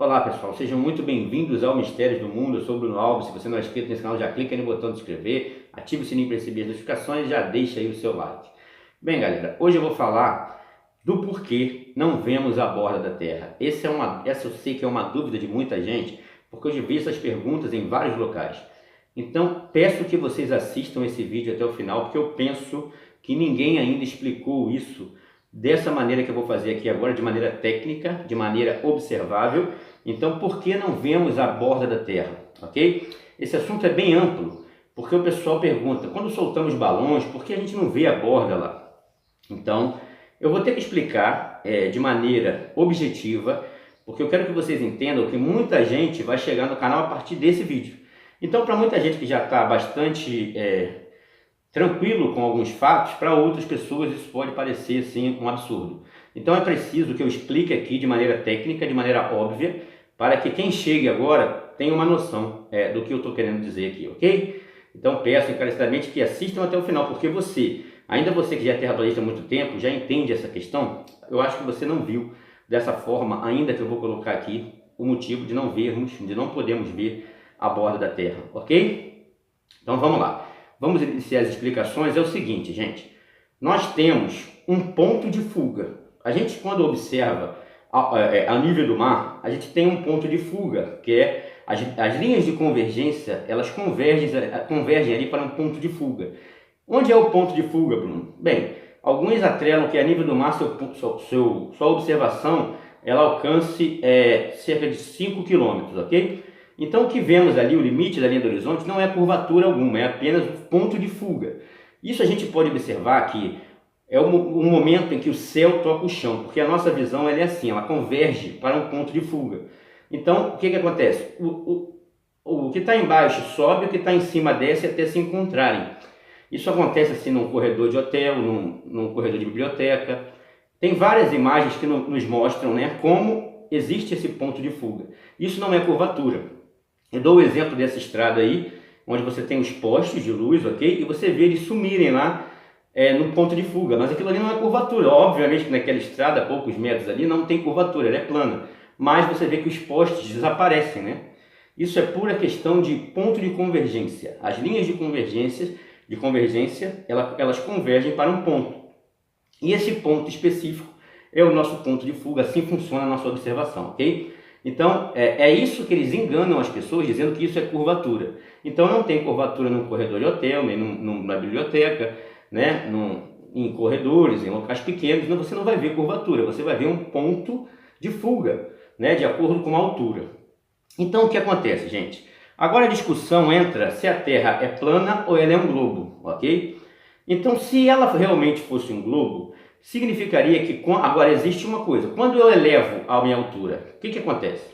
Olá pessoal, sejam muito bem-vindos ao Mistérios do Mundo. Eu sou o Bruno Alves. Se você não é inscrito nesse canal, já clica no botão de inscrever, ative o sininho para receber as notificações e já deixa aí o seu like. Bem galera, hoje eu vou falar do porquê não vemos a borda da Terra. Essa eu sei que é uma dúvida de muita gente, porque eu já vi essas perguntas em vários locais. Então peço que vocês assistam esse vídeo até o final, porque eu penso que ninguém ainda explicou isso dessa maneira que eu vou fazer aqui agora, de maneira técnica, de maneira observável. Então, por que não vemos a borda da Terra? Ok? Esse assunto é bem amplo, porque o pessoal pergunta, quando soltamos balões, por que a gente não vê a borda lá? Então, eu vou ter que explicar de maneira objetiva, porque eu quero que vocês entendam que muita gente vai chegar no canal a partir desse vídeo. Então, para muita gente que já está bastante tranquilo com alguns fatos, para outras pessoas isso pode parecer assim um absurdo. Então é preciso que eu explique aqui de maneira técnica, de maneira óbvia, para que quem chegue agora tenha uma noção do que eu estou querendo dizer aqui, ok? Então peço encarecidamente que assistam até o final, porque ainda você que já é terraplanista há muito tempo, já entende essa questão. Eu acho que você não viu dessa forma, ainda que eu vou colocar aqui o motivo de não podermos ver a borda da Terra, ok? Então vamos lá. Vamos iniciar as explicações. É o seguinte, gente. Nós temos um ponto de fuga. A gente, quando observa a nível do mar, a gente tem um ponto de fuga, que é as linhas de convergência, elas convergem ali para um ponto de fuga. Onde é o ponto de fuga, Bruno? Bem, alguns atrelam que a nível do mar, sua observação, ela alcance cerca de 5 km, ok? Então o que vemos ali, o limite da linha do horizonte, não é curvatura alguma, é apenas um ponto de fuga. Isso a gente pode observar que é o momento em que o céu toca o chão, porque a nossa visão ela é assim, ela converge para um ponto de fuga. Então o que acontece? O que está embaixo sobe, o que está em cima desce até se encontrarem. Isso acontece assim num corredor de hotel, num corredor de biblioteca. Tem várias imagens que nos mostram, né, como existe esse ponto de fuga. Isso não é curvatura. Eu dou o exemplo dessa estrada aí, onde você tem os postes de luz, ok? E você vê eles sumirem lá no ponto de fuga. Mas aquilo ali não é curvatura. Obviamente que naquela estrada, a poucos metros ali, não tem curvatura, ela é plana. Mas você vê que os postes desaparecem, né? Isso é pura questão de ponto de convergência. As linhas de convergência, elas convergem para um ponto. E esse ponto específico é o nosso ponto de fuga. Assim funciona a nossa observação, ok? Então, é isso que eles enganam as pessoas, dizendo que isso é curvatura. Então, não tem curvatura num corredor de hotel, nem na biblioteca, né? Em corredores, em locais pequenos, você não vai ver curvatura, você vai ver um ponto de fuga, né? De acordo com a altura. Então, o que acontece, gente? Agora a discussão entra se a Terra é plana ou ela é um globo, ok? Então, se ela realmente fosse um globo, significaria que, agora existe uma coisa, quando eu elevo a minha altura, o que acontece?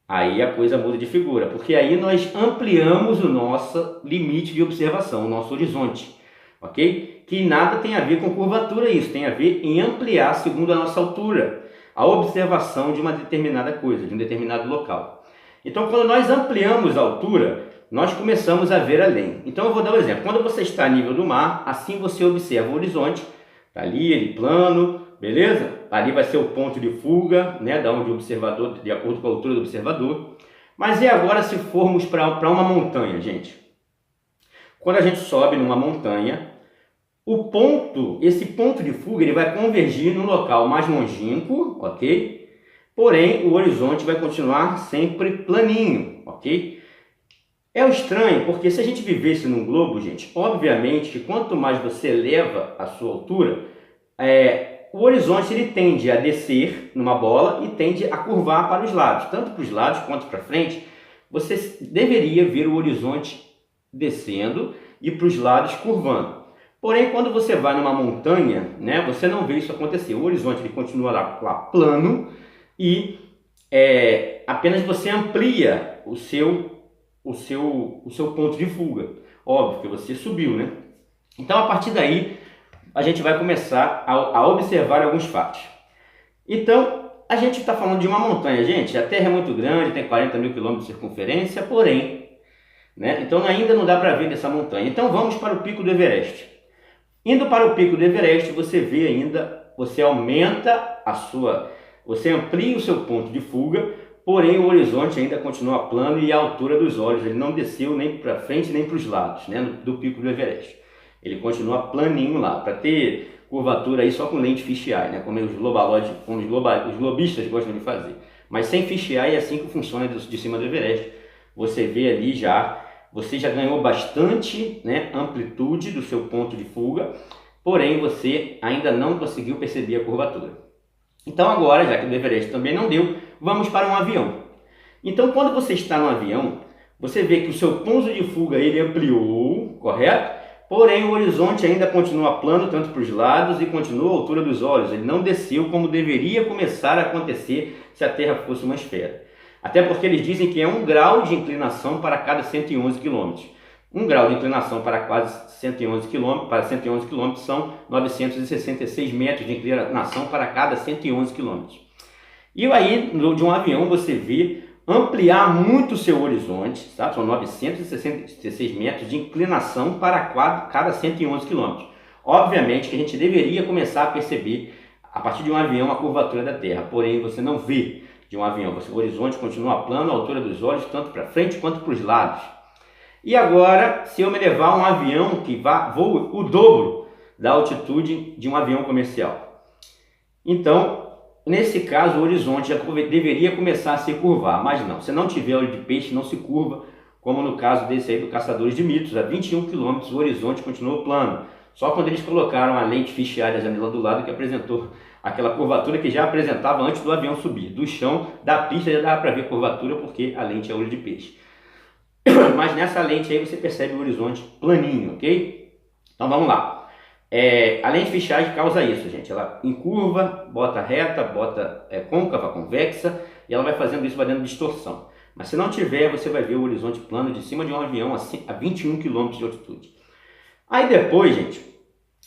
Aí a coisa muda de figura, porque aí nós ampliamos o nosso limite de observação, o nosso horizonte, ok? Que nada tem a ver com curvatura isso, tem a ver em ampliar segundo a nossa altura, a observação de uma determinada coisa, de um determinado local. Então quando nós ampliamos a altura, nós começamos a ver além. Então eu vou dar um exemplo, quando você está a nível do mar, assim você observa o horizonte, está ali, ele plano, beleza? Ali vai ser o ponto de fuga, né, da onde o observador, de acordo com a altura do observador. Mas e agora se formos para uma montanha, gente? Quando a gente sobe numa montanha, esse ponto de fuga ele vai convergir no local mais longínquo, ok? Porém, o horizonte vai continuar sempre planinho, ok? É estranho, porque se a gente vivesse num globo, gente, obviamente que quanto mais você eleva a sua altura, o horizonte ele tende a descer numa bola e tende a curvar para os lados. Tanto para os lados quanto para frente, você deveria ver o horizonte descendo e para os lados curvando. Porém, quando você vai numa montanha, né, você não vê isso acontecer. O horizonte ele continua lá plano e apenas você amplia o seu ponto de fuga. Óbvio que você subiu, né? Então, a partir daí, a gente vai começar a observar alguns fatos. Então, a gente está falando de uma montanha, gente. A Terra é muito grande, tem 40 mil quilômetros de circunferência, porém, né? Então ainda não dá para ver dessa montanha. Então vamos para o pico do Everest. Indo para o pico do Everest, você vê ainda, você aumenta você amplia o seu ponto de fuga, porém o horizonte ainda continua plano e a altura dos olhos, ele não desceu nem para frente nem para os lados, né, do pico do Everest. Ele continua planinho lá, para ter curvatura aí só com lente fisheye, né, como os globistas gostam de fazer. Mas sem fisheye é assim que funciona de cima do Everest. Você vê ali você já ganhou bastante, né, amplitude do seu ponto de fuga, porém você ainda não conseguiu perceber a curvatura. Então agora, já que o Everest também não deu, vamos para um avião. Então quando você está no avião, você vê que o seu ponto de fuga ele ampliou, correto? Porém o horizonte ainda continua plano tanto para os lados e continua a altura dos olhos. Ele não desceu como deveria começar a acontecer se a Terra fosse uma esfera. Até porque eles dizem que é 1 grau de inclinação para cada 111 km. 1 grau de inclinação para quase 111 km, são 966 metros de inclinação para cada 111 km. E aí, de um avião, você vê ampliar muito o seu horizonte, tá? São 966 metros de inclinação para cada 111 km. Obviamente que a gente deveria começar a perceber, a partir de um avião, a curvatura da Terra, porém você não vê de um avião, o horizonte continua plano, a altura dos olhos, tanto para frente quanto para os lados. E agora, se eu me levar a um avião que voa o dobro da altitude de um avião comercial. Então, nesse caso, o horizonte já deveria começar a se curvar, mas não. Se não tiver olho de peixe, não se curva, como no caso desse aí do Caçadores de Mitos. A 21 km o horizonte continuou plano. Só quando eles colocaram a lente fisheye da janela do lado que apresentou aquela curvatura que já apresentava antes do avião subir. Do chão, da pista já dava para ver curvatura porque a lente é olho de peixe. Mas nessa lente aí você percebe o horizonte planinho, ok? Então vamos lá. A lente fisheye causa isso, gente. Ela encurva, bota reta, bota côncava, convexa, e ela vai fazendo isso, vai dando distorção. Mas se não tiver, você vai ver o horizonte plano de cima de um avião a 21 km de altitude. Aí depois, gente,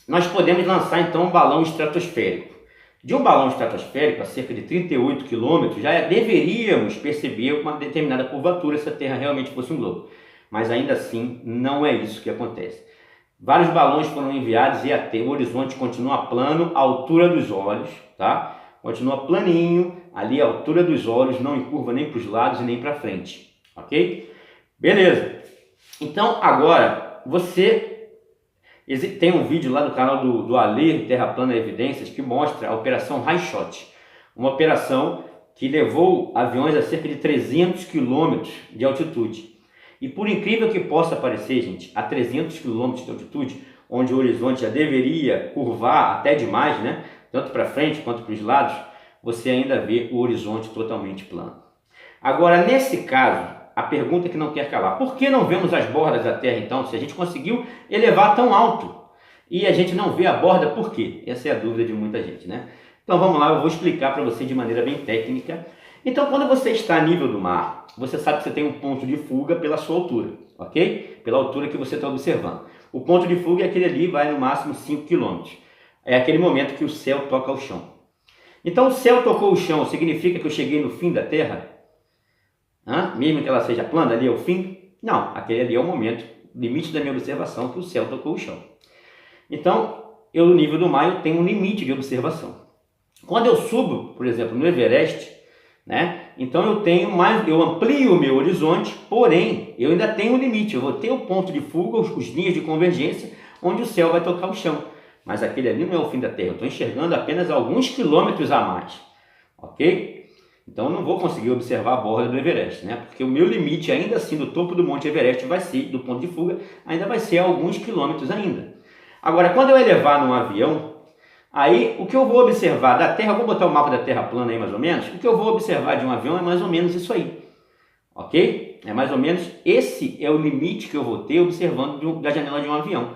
nós podemos lançar então um balão estratosférico. De um balão estratosférico a cerca de 38 km, já deveríamos perceber uma determinada curvatura se a Terra realmente fosse um globo. Mas ainda assim, não é isso que acontece. Vários balões foram enviados e o horizonte continua plano, à altura dos olhos, tá? Continua planinho, ali a altura dos olhos, não encurva nem para os lados e nem para frente, ok? Beleza. Então, agora, tem um vídeo lá do canal do Ale, Terra Plana Evidências, que mostra a Operação High Shot. Uma operação que levou aviões a cerca de 300 km de altitude. E por incrível que possa parecer, gente, a 300 km de altitude, onde o horizonte já deveria curvar até demais, né? Tanto para frente quanto para os lados, você ainda vê o horizonte totalmente plano. Agora, nesse caso, a pergunta que não quer calar: por que não vemos as bordas da Terra então, se a gente conseguiu elevar tão alto? E a gente não vê a borda, por quê? Essa é a dúvida de muita gente, né? Então vamos lá, eu vou explicar para você de maneira bem técnica. Então, quando você está a nível do mar, você sabe que você tem um ponto de fuga pela sua altura, ok? Pela altura que você está observando. O ponto de fuga é aquele ali, vai no máximo 5 km. É aquele momento que o céu toca o chão. Então, o céu tocou o chão, significa que eu cheguei no fim da Terra? Mesmo que ela seja plana, ali é o fim? Não, aquele ali é o momento, limite da minha observação, que o céu tocou o chão. Então, no nível do mar, eu tenho um limite de observação. Quando eu subo, por exemplo, no Everest, né? Então eu amplio o meu horizonte, porém, eu ainda tenho um limite. Eu vou ter o ponto de fuga, os linhas de convergência, onde o céu vai tocar o chão. Mas aquele ali não é o fim da Terra, eu estou enxergando apenas alguns quilômetros a mais, ok? Então eu não vou conseguir observar a borda do Everest, né? Porque o meu limite ainda assim do topo do Monte Everest vai ser, do ponto de fuga, ainda vai ser alguns quilômetros ainda. Agora, quando eu elevar num avião, aí o que eu vou observar da Terra, eu vou botar o mapa da Terra plana aí mais ou menos, o que eu vou observar de um avião é mais ou menos isso aí, ok? É mais ou menos esse é o limite que eu vou ter observando da janela de um avião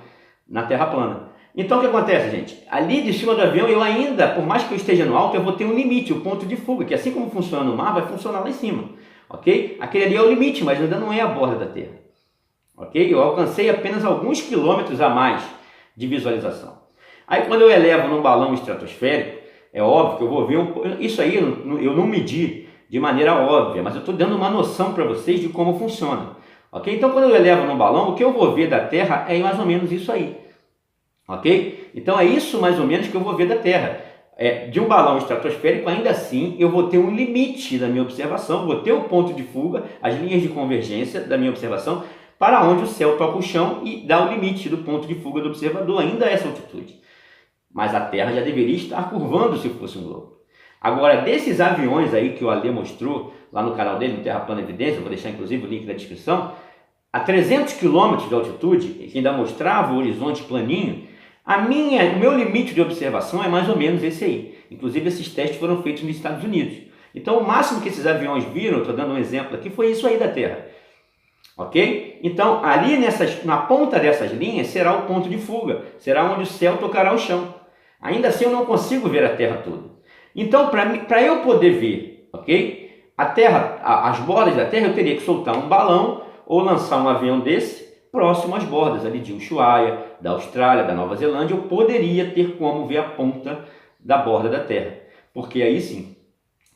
na Terra plana. Então o que acontece, gente? Ali de cima do avião eu ainda, por mais que eu esteja no alto, eu vou ter um limite, o ponto de fuga, que assim como funciona no mar, vai funcionar lá em cima, ok? Aquele ali é o limite, mas ainda não é a borda da Terra, ok? Eu alcancei apenas alguns quilômetros a mais de visualização. Aí quando eu elevo num balão estratosférico, é óbvio que eu vou ver, isso aí eu não medi de maneira óbvia, mas eu estou dando uma noção para vocês de como funciona, ok? Então quando eu elevo num balão, o que eu vou ver da Terra é mais ou menos isso aí. Ok? Então é isso mais ou menos que eu vou ver da Terra. de um balão estratosférico, ainda assim eu vou ter um limite da minha observação, vou ter o ponto de fuga, as linhas de convergência da minha observação, para onde o céu toca o chão e dá o limite do ponto de fuga do observador, ainda a essa altitude. Mas a Terra já deveria estar curvando se fosse um globo. Agora, desses aviões aí que o Ale mostrou lá no canal dele, no Terra Plana Evidência, eu vou deixar inclusive o link na descrição, a 300 km de altitude, que ainda mostrava o horizonte planinho, o meu limite de observação é mais ou menos esse aí. Inclusive, esses testes foram feitos nos Estados Unidos. Então, o máximo que esses aviões viram, estou dando um exemplo aqui, foi isso aí da Terra. Ok? Então, ali na ponta dessas linhas será o ponto de fuga, será onde o céu tocará o chão. Ainda assim, eu não consigo ver a Terra toda. Então, para eu poder ver, ok? A Terra, as bordas da Terra, eu teria que soltar um balão ou lançar um avião desse próximo às bordas ali de Ushuaia, da Austrália, da Nova Zelândia. Eu poderia ter como ver a ponta da borda da Terra. Porque aí sim.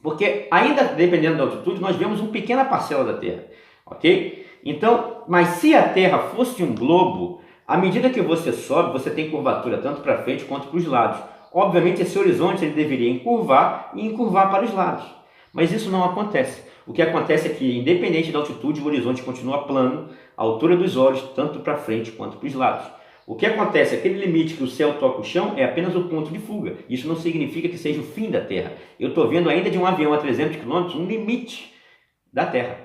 Porque ainda dependendo da altitude, nós vemos uma pequena parcela da Terra. Ok? Então, mas se a Terra fosse um globo, à medida que você sobe, você tem curvatura tanto para frente quanto para os lados. Obviamente, esse horizonte ele deveria encurvar e encurvar para os lados. Mas isso não acontece. O que acontece é que, independente da altitude, o horizonte continua plano, a altura dos olhos, tanto para frente quanto para os lados. O que acontece, aquele limite que o céu toca o chão é apenas o ponto de fuga. Isso não significa que seja o fim da Terra. Eu estou vendo ainda de um avião a 300 km um limite da Terra.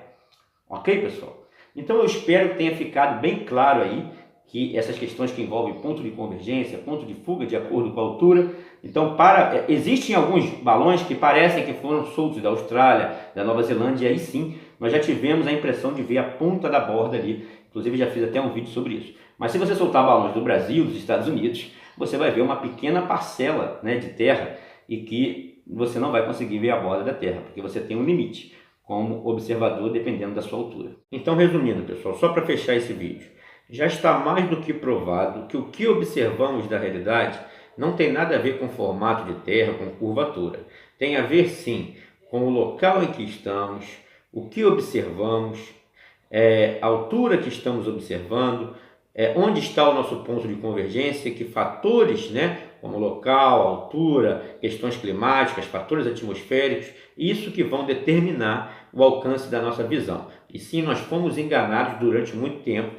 Ok, pessoal? Então eu espero que tenha ficado bem claro aí que essas questões que envolvem ponto de convergência, ponto de fuga de acordo com a altura. Então, existem alguns balões que parecem que foram soltos da Austrália, da Nova Zelândia, e aí sim, nós já tivemos a impressão de ver a ponta da borda ali. Inclusive, já fiz até um vídeo sobre isso. Mas se você soltar balões do Brasil, dos Estados Unidos, você vai ver uma pequena parcela, né, de terra e que você não vai conseguir ver a borda da Terra, porque você tem um limite como observador, dependendo da sua altura. Então, resumindo, pessoal, só para fechar esse vídeo, já está mais do que provado que o que observamos da realidade não tem nada a ver com formato de terra, com curvatura. Tem a ver, sim, com o local em que estamos, o que observamos, a altura que estamos observando, onde está o nosso ponto de convergência, que fatores, né, como local, altura, questões climáticas, fatores atmosféricos, isso que vão determinar o alcance da nossa visão. E sim, nós fomos enganados durante muito tempo,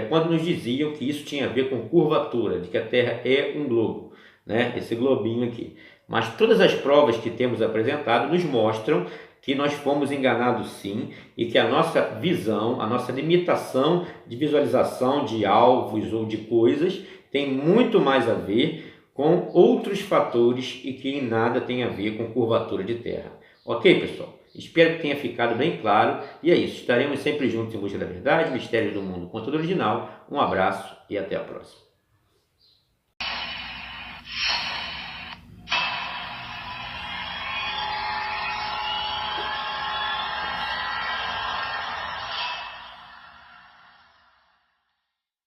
quando nos diziam que isso tinha a ver com curvatura, de que a Terra é um globo, né? Esse globinho aqui. Mas todas as provas que temos apresentado nos mostram que nós fomos enganados sim, e que a nossa visão, a nossa limitação de visualização de alvos ou de coisas tem muito mais a ver com outros fatores e que em nada tem a ver com curvatura de Terra. Ok, pessoal? Espero que tenha ficado bem claro. E é isso. Estaremos sempre juntos em busca da verdade, mistérios do mundo, conteúdo original. Um abraço e até a próxima.